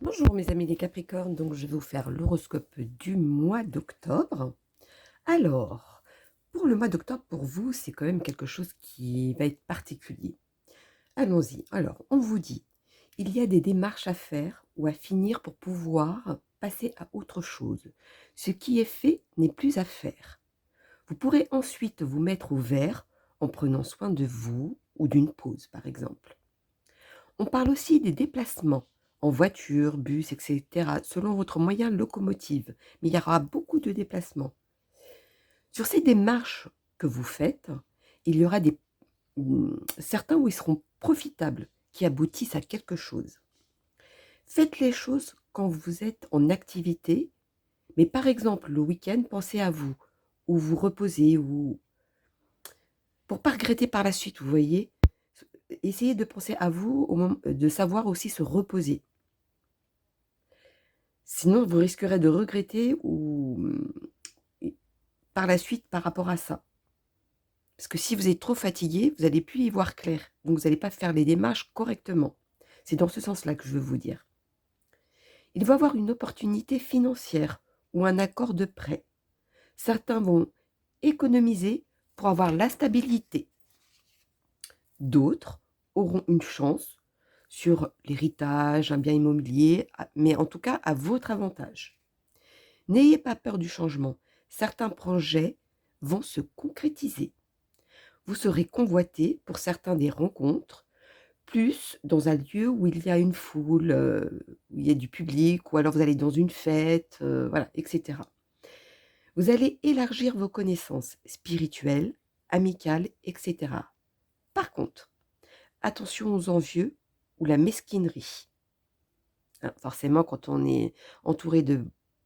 Bonjour mes amis les Capricornes, donc je vais vous faire l'horoscope du mois d'octobre. Alors, pour le mois d'octobre, pour vous, c'est quand même quelque chose qui va être particulier. Allons-y. Alors, on vous dit, il y a des démarches à faire ou à finir pour pouvoir passer à autre chose. Ce qui est fait n'est plus à faire. Vous pourrez ensuite vous mettre au vert en prenant soin de vous ou d'une pause, par exemple. On parle aussi des déplacements en voiture, bus, etc., selon votre moyen locomotive. Mais il y aura beaucoup de déplacements. Sur ces démarches que vous faites, il y aura certains où ils seront profitables, qui aboutissent à quelque chose. Faites les choses quand vous êtes en activité, mais par exemple le week-end, pensez à vous, ou vous reposez, ou pour pas regretter par la suite, vous voyez. Essayez de penser à vous, de savoir aussi se reposer. Sinon, vous risquerez de regretter par la suite par rapport à ça. Parce que si vous êtes trop fatigué, vous n'allez plus y voir clair. Donc, vous n'allez pas faire les démarches correctement. C'est dans ce sens-là que je veux vous dire. Il va y avoir une opportunité financière ou un accord de prêt. Certains vont économiser pour avoir la stabilité. D'autres auront une chance sur l'héritage, un bien immobilier, mais en tout cas à votre avantage. N'ayez pas peur du changement. Certains projets vont se concrétiser. Vous serez convoité pour certains des rencontres, plus dans un lieu où il y a une foule, où il y a du public, ou alors vous allez dans une fête, voilà, etc. Vous allez élargir vos connaissances spirituelles, amicales, etc. Par contre, attention aux envieux ou la mesquinerie. Hein, forcément, quand on est entouré de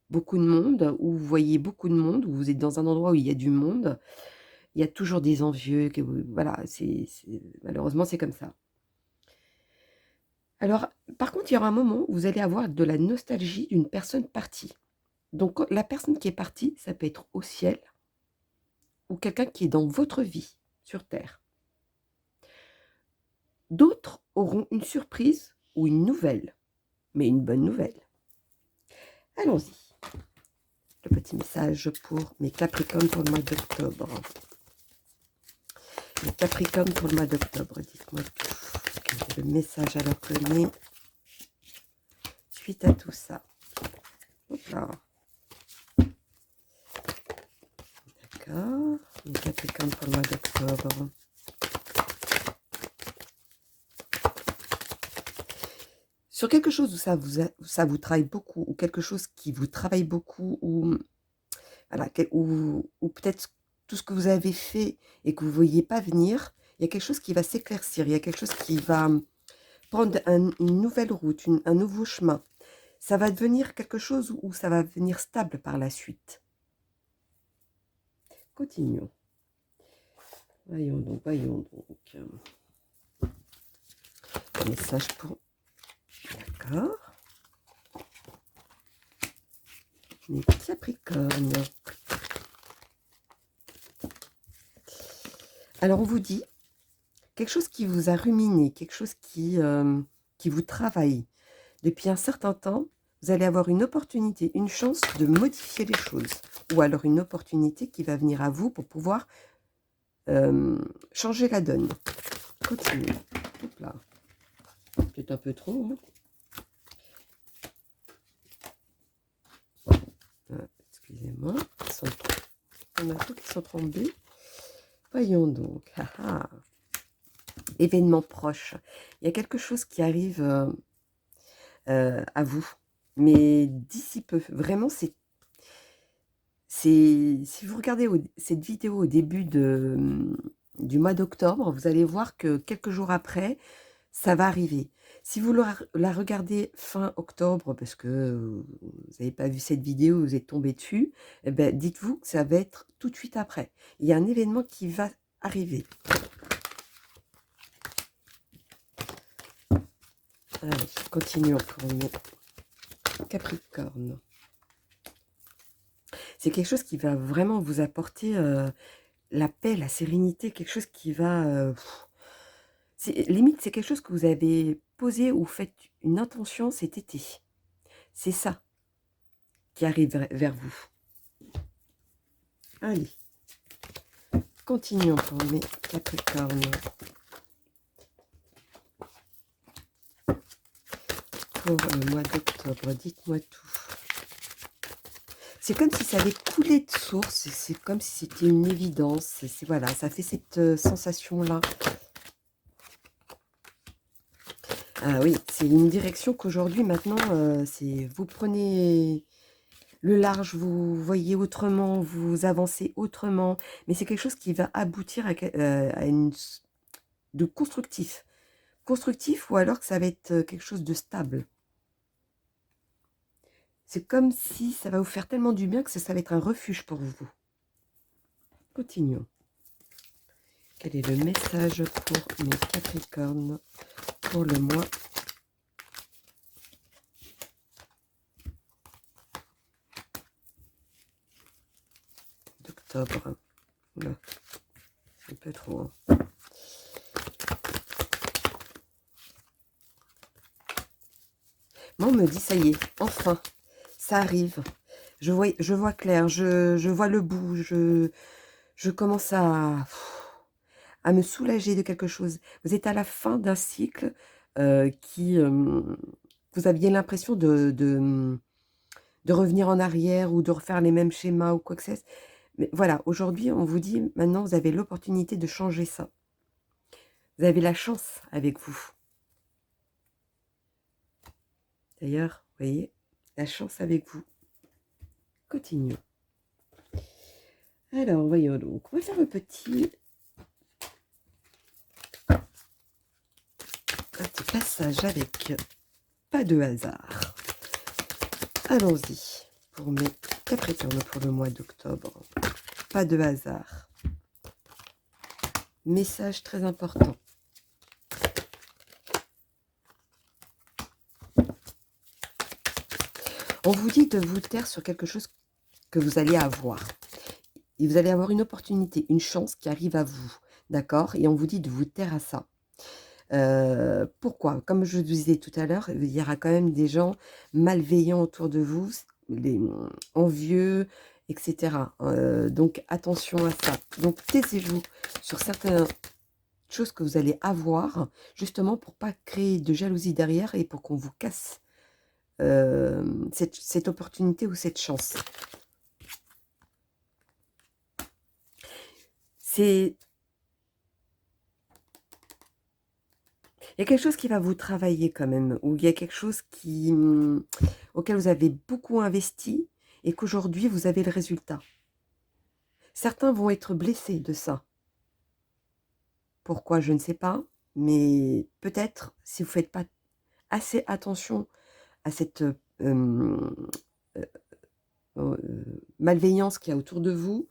beaucoup de monde, ou vous voyez beaucoup de monde, ou vous êtes dans un endroit où il y a du monde, il y a toujours des envieux, voilà, malheureusement c'est comme ça. Alors, par contre, il y aura un moment où vous allez avoir de la nostalgie d'une personne partie. Donc, la personne qui est partie, ça peut être au ciel, ou quelqu'un qui est dans votre vie, sur Terre. D'autres auront une surprise ou une nouvelle, mais une bonne nouvelle. Allons-y. Le petit message pour mes Capricornes pour le mois d'octobre. Les Capricornes pour le mois d'octobre, dites-moi tout. Le message à leur donner suite à tout ça. Hop là. D'accord. Les Capricornes pour le mois d'octobre. Sur quelque chose où ça vous travaille beaucoup, ou quelque chose qui vous travaille beaucoup, ou voilà, ou peut-être tout ce que vous avez fait et que vous ne voyez pas venir, il y a quelque chose qui va s'éclaircir, il y a quelque chose qui va prendre une nouvelle route, un nouveau chemin. Ça va devenir quelque chose où ça va devenir stable par la suite. Continuons. Voyons donc, voyons donc. Message pour... D'accord. Les Capricornes. Alors, on vous dit quelque chose qui vous a ruminé, quelque chose qui vous travaille. Depuis un certain temps, vous allez avoir une opportunité, une chance de modifier les choses. Ou alors une opportunité qui va venir à vous pour pouvoir changer la donne. Continue. Hop là. Peut-être un peu trop. Hein. Excusez-moi. On a tout qui sont tombés. Voyons donc. Ah, ah. Événement proche. Il y a quelque chose qui arrive à vous. Mais d'ici peu. Vraiment, si vous regardez cette vidéo au début du mois d'octobre, vous allez voir que quelques jours après, ça va arriver. Si vous la regardez fin octobre, parce que vous n'avez pas vu cette vidéo, vous êtes tombé dessus, eh ben, dites-vous que ça va être tout de suite après. Il y a un événement qui va arriver. Allez, continuons pour nos Capricornes. C'est quelque chose qui va vraiment vous apporter la paix, la sérénité, quelque chose qui va... limite, c'est quelque chose que vous avez posé ou fait une intention cet été. C'est ça qui arrive vers vous. Allez, continuons pour mes Capricornes. Pour le mois d'octobre, dites-moi tout. C'est comme si ça avait coulé de source, c'est comme si c'était une évidence. Voilà, ça fait cette sensation-là. Ah oui, c'est une direction qu'aujourd'hui, maintenant, c'est vous prenez le large, vous voyez autrement, vous avancez autrement, mais c'est quelque chose qui va aboutir à de constructif. Constructif ou alors que ça va être quelque chose de stable. C'est comme si ça va vous faire tellement du bien que ça va être un refuge pour vous. Continuons. Quel est le message pour mes Capricornes pour le mois d'octobre? Oula, un peu trop. Hein. Moi, on me dit, ça y est, enfin, ça arrive. Je vois clair, je vois le bout, je commence à me soulager de quelque chose. Vous êtes à la fin d'un cycle vous aviez l'impression de revenir en arrière ou de refaire les mêmes schémas ou quoi que ce soit. Mais voilà, aujourd'hui, on vous dit, maintenant, vous avez l'opportunité de changer ça. Vous avez la chance avec vous. D'ailleurs, vous voyez, la chance avec vous. Continuons. Alors, voyons donc. On va faire un petit passage avec pas de hasard. Allons-y pour mes Capricornes pour le mois d'octobre. Pas de hasard. Message très important. On vous dit de vous taire sur quelque chose que vous allez avoir. Et vous allez avoir une opportunité, une chance qui arrive à vous. D'accord? Et on vous dit de vous taire à ça. Pourquoi? Comme je vous disais tout à l'heure, il y aura quand même des gens malveillants autour de vous, des envieux, etc. Donc attention à ça. Donc taisez-vous sur certaines choses que vous allez avoir, justement pour pas créer de jalousie derrière et pour qu'on vous casse cette opportunité ou cette chance. Il y a quelque chose qui va vous travailler quand même, ou il y a quelque chose auquel vous avez beaucoup investi et qu'aujourd'hui vous avez le résultat. Certains vont être blessés de ça. Pourquoi, je ne sais pas, mais peut-être si vous ne faites pas assez attention à cette malveillance qu'il y a autour de vous,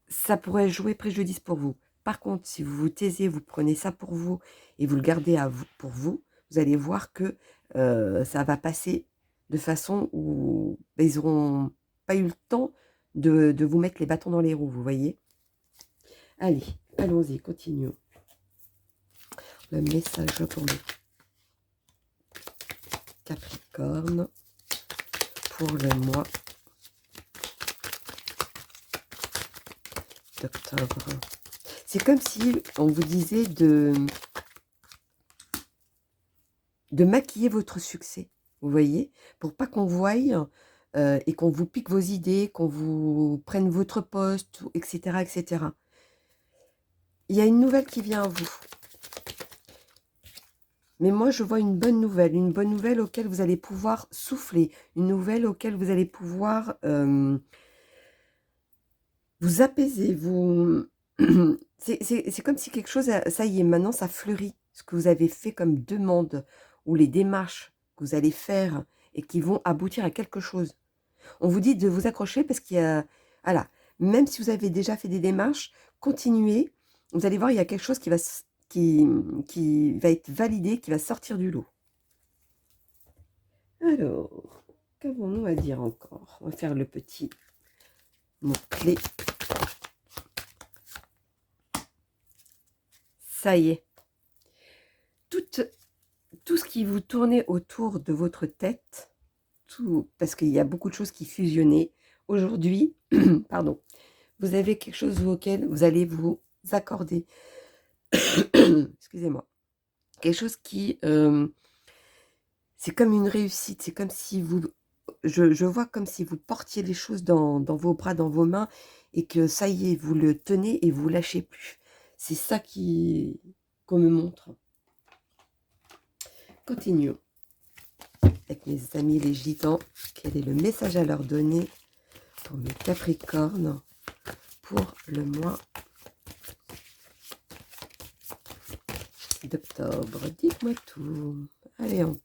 ça pourrait jouer préjudice pour vous. Par contre, si vous vous taisez, vous prenez ça pour vous et vous le gardez pour vous, vous allez voir que ça va passer de façon où ils n'auront pas eu le temps de vous mettre les bâtons dans les roues, vous voyez. Allez, allons-y, continuons. Le message pour le Capricorne pour le mois d'octobre. C'est comme si on vous disait de maquiller votre succès, vous voyez, pour pas qu'on voie et qu'on vous pique vos idées, qu'on vous prenne votre poste, etc., etc. Il y a une nouvelle qui vient à vous. Mais moi, je vois une bonne nouvelle auquel vous allez pouvoir souffler, une nouvelle auquel vous allez pouvoir vous apaiser, c'est comme si quelque chose, ça y est, maintenant, ça fleurit. Ce que vous avez fait comme demande ou les démarches que vous allez faire et qui vont aboutir à quelque chose. On vous dit de vous accrocher parce qu'il y a... Voilà, même si vous avez déjà fait des démarches, continuez. Vous allez voir, il y a quelque chose qui va être validé, qui va sortir du lot. Alors, qu'avons-nous à dire encore? On va faire le petit mot-clé. Ça y est. Tout ce qui vous tournait autour de votre tête, tout, parce qu'il y a beaucoup de choses qui fusionnaient. Aujourd'hui, pardon, vous avez quelque chose auquel vous allez vous accorder. Excusez-moi. Quelque chose qui, c'est comme une réussite. C'est comme si vous, je vois comme si vous portiez les choses dans vos bras, dans vos mains, et que ça y est, vous le tenez et vous lâchez plus. C'est ça qu'on me montre. Continuons avec mes amis les gitans. Quel est le message à leur donner pour mes capricornes pour le mois d'octobre? Dites-moi tout. Allez, on...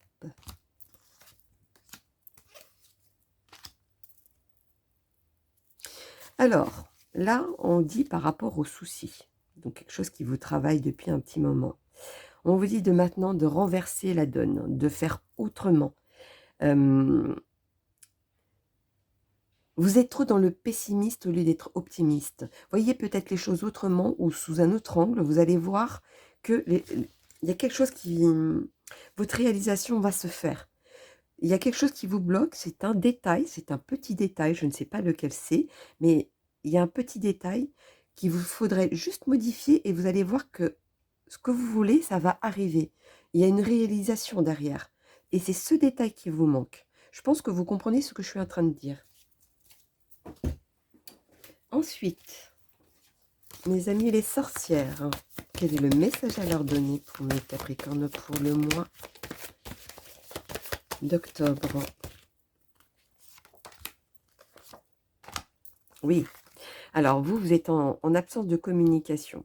Alors, là, on dit par rapport aux soucis. Donc, quelque chose qui vous travaille depuis un petit moment. On vous dit de maintenant de renverser la donne, de faire autrement. Vous êtes trop dans le pessimiste au lieu d'être optimiste. Voyez peut-être les choses autrement ou sous un autre angle. Vous allez voir que il y a quelque chose qui... Votre réalisation va se faire. Il y a quelque chose qui vous bloque, c'est un détail, c'est un petit détail, je ne sais pas lequel c'est, mais il y a un petit détail qu'il vous faudrait juste modifier et vous allez voir que ce que vous voulez, ça va arriver. Il y a une réalisation derrière. Et c'est ce détail qui vous manque. Je pense que vous comprenez ce que je suis en train de dire. Ensuite, mes amis les sorcières, quel est le message à leur donner pour mes capricornes pour le mois d'octobre? Oui, alors vous êtes en absence de communication.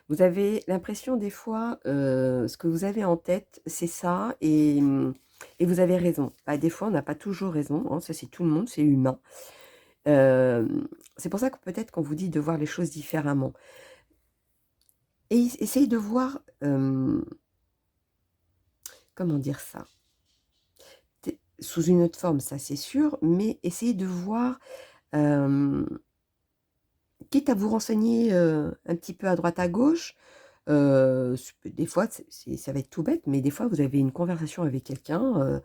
Vous avez l'impression des fois, ce que vous avez en tête, c'est ça, et vous avez raison. Bah, des fois, on n'a pas toujours raison, hein, ça c'est tout le monde, c'est humain. C'est pour ça que peut-être qu'on vous dit de voir les choses différemment. Et essayez de voir, comment dire ça? Sous une autre forme, ça c'est sûr, mais essayez de voir, quitte à vous renseigner un petit peu à droite à gauche, des fois, ça va être tout bête, mais des fois, vous avez une conversation avec quelqu'un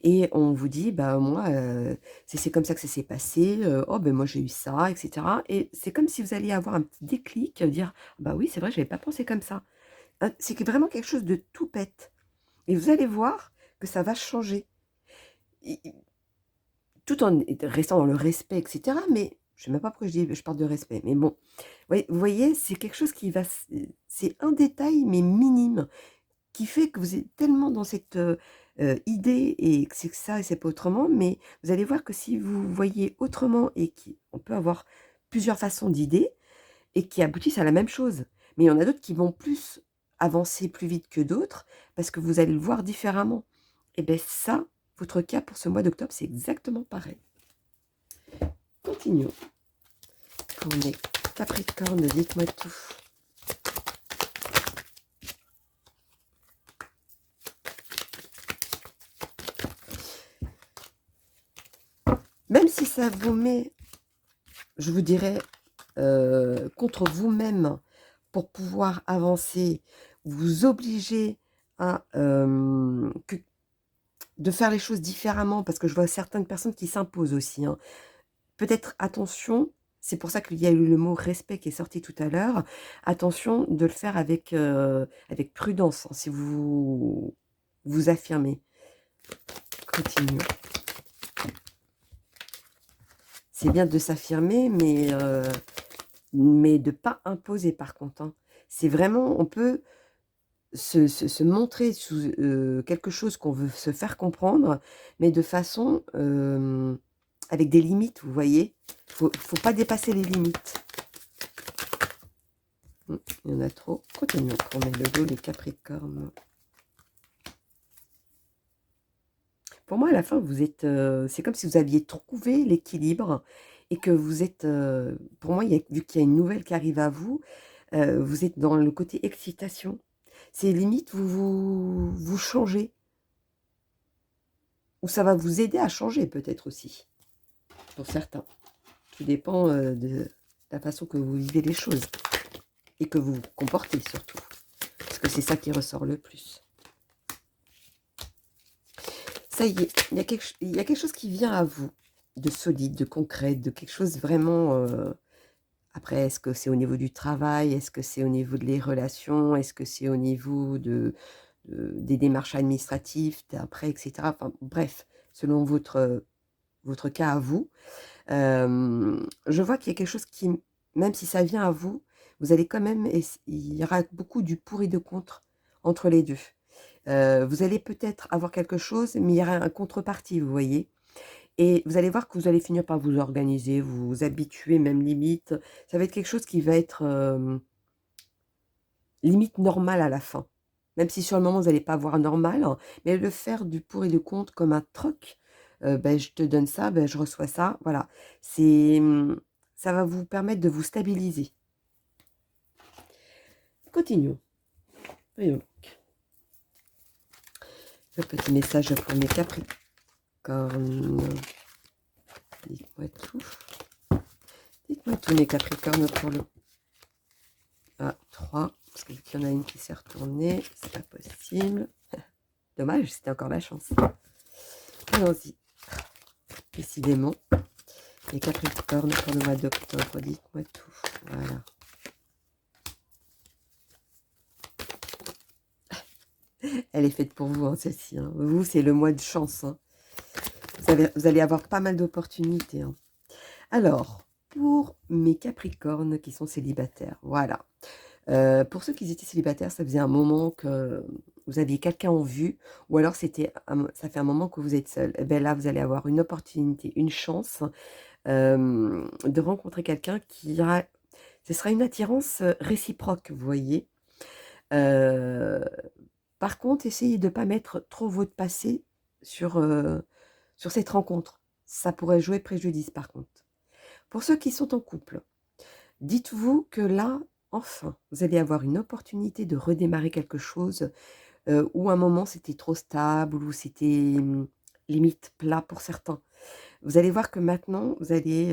et on vous dit, bah moi, c'est comme ça que ça s'est passé, oh ben moi j'ai eu ça, etc. Et c'est comme si vous alliez avoir un petit déclic, dire, bah oui, c'est vrai, je n'avais pas pensé comme ça. C'est vraiment quelque chose de tout bête. Et vous allez voir que ça va changer. Tout en restant dans le respect, etc. Mais je ne sais même pas pourquoi je parle de respect. Mais bon, vous voyez, c'est quelque chose qui va... C'est un détail, mais minime, qui fait que vous êtes tellement dans cette idée, et que c'est que ça et c'est pas autrement. Mais vous allez voir que si vous voyez autrement, et qu'on peut avoir plusieurs façons d'idées, et qui aboutissent à la même chose. Mais il y en a d'autres qui vont plus avancer plus vite que d'autres, parce que vous allez le voir différemment. Et bien ça, votre cas pour ce mois d'octobre, c'est exactement pareil. Continuons. Pour mes capricornes, dites-moi tout. Même si ça vous met, je vous dirais, contre vous-même pour pouvoir avancer, vous obliger à de faire les choses différemment, parce que je vois certaines personnes qui s'imposent aussi. Hein. Peut-être attention, c'est pour ça qu'il y a eu le mot respect qui est sorti tout à l'heure. Attention de le faire avec, avec prudence, hein, si vous vous affirmez. Continuons. C'est bien de s'affirmer, mais de ne pas imposer par contre. Hein. C'est vraiment, on peut se montrer sous quelque chose qu'on veut se faire comprendre, mais de façon avec des limites, vous voyez. Faut pas dépasser les limites. Il y en a trop. Continuons pour met le dos, les capricornes. Pour moi, à la fin, vous êtes... c'est comme si vous aviez trouvé l'équilibre et que vous êtes... pour moi, vu qu'il y a une nouvelle qui arrive à vous, vous êtes dans le côté excitation. C'est limite, vous changez. Ou ça va vous aider à changer peut-être aussi, pour certains. Tout dépend de la façon que vous vivez les choses. Et que vous vous comportez surtout. Parce que c'est ça qui ressort le plus. ça y est, il y a quelque chose qui vient à vous, de solide, de concret, de quelque chose vraiment, après est-ce que c'est au niveau du travail? Est-ce que c'est au niveau de les relations? Est-ce que c'est au niveau des démarches administratives après et cetera? Enfin bref, selon votre cas à vous. Je vois qu'il y a quelque chose qui, même si ça vient à vous, vous allez quand même il y aura beaucoup du pour et de contre entre les 2. Vous allez peut-être avoir quelque chose, mais il y aura un contrepartie, vous voyez? Et vous allez voir que vous allez finir par vous organiser, vous habituer même limite. Ça va être quelque chose qui va être, limite normal à la fin. Même si sur le moment vous allez pas voir normal, hein, mais le faire du pour et du contre comme un troc, beh, je te donne ça, beh, je reçois ça, voilà. C'est, ça va vous permettre de vous stabiliser. Continuons. Voyons donc. Le petit message pour mes Capricornes. Dites-moi tout. Dites-moi tout mes Capricornes pour le 3, parce qu'il y en a une qui s'est retournée, c'est pas possible. Dommage, c'était encore la chance. Allons-y. Décidément. Les Capricornes pour le mois d'octobre, dites-moi tout. Voilà. Elle est faite pour vous, hein, celle-ci. Hein. Vous, c'est le mois de chance. Hein. Vous allez avoir pas mal d'opportunités. Hein. Alors, pour mes Capricornes qui sont célibataires, voilà. Pour ceux qui étaient célibataires, ça faisait un moment que vous aviez quelqu'un en vue, ou alors ça fait un moment que vous êtes seul. Et bien là, vous allez avoir une opportunité, une chance de rencontrer quelqu'un ce sera une attirance réciproque, vous voyez. Par contre, essayez de ne pas mettre trop votre passé sur cette rencontre. Ça pourrait jouer préjudice par contre. Pour ceux qui sont en couple, dites-vous que là, enfin, vous allez avoir une opportunité de redémarrer quelque chose où à un moment c'était trop stable, ou c'était limite plat pour certains. Vous allez voir que maintenant, vous allez,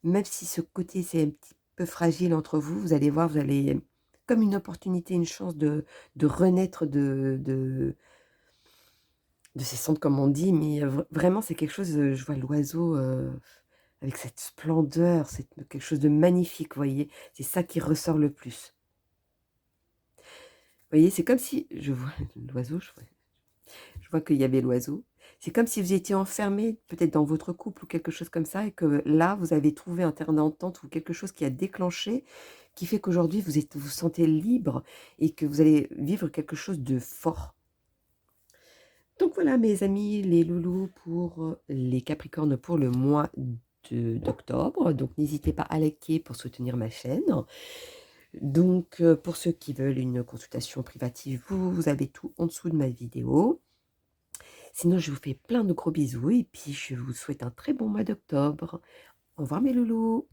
même si ce côté c'est un petit peu fragile entre vous, vous allez voir, vous allez comme une opportunité, une chance de renaître de ses cendres comme on dit, mais vraiment c'est quelque chose, je vois l'oiseau, avec cette splendeur, c'est quelque chose de magnifique, vous voyez? C'est ça qui ressort le plus. Vous voyez, c'est comme si je vois l'oiseau, je vois qu'il y avait l'oiseau. C'est comme si vous étiez enfermé peut-être dans votre couple ou quelque chose comme ça et que là, vous avez trouvé un terrain d'entente ou quelque chose qui a déclenché, qui fait qu'aujourd'hui vous vous sentez libre et que vous allez vivre quelque chose de fort. Donc voilà mes amis, les loulous pour les Capricornes pour le mois d'octobre. Donc n'hésitez pas à liker pour soutenir ma chaîne. Donc pour ceux qui veulent une consultation privative, vous avez tout en dessous de ma vidéo. Sinon, je vous fais plein de gros bisous et puis je vous souhaite un très bon mois d'octobre. Au revoir mes loulous.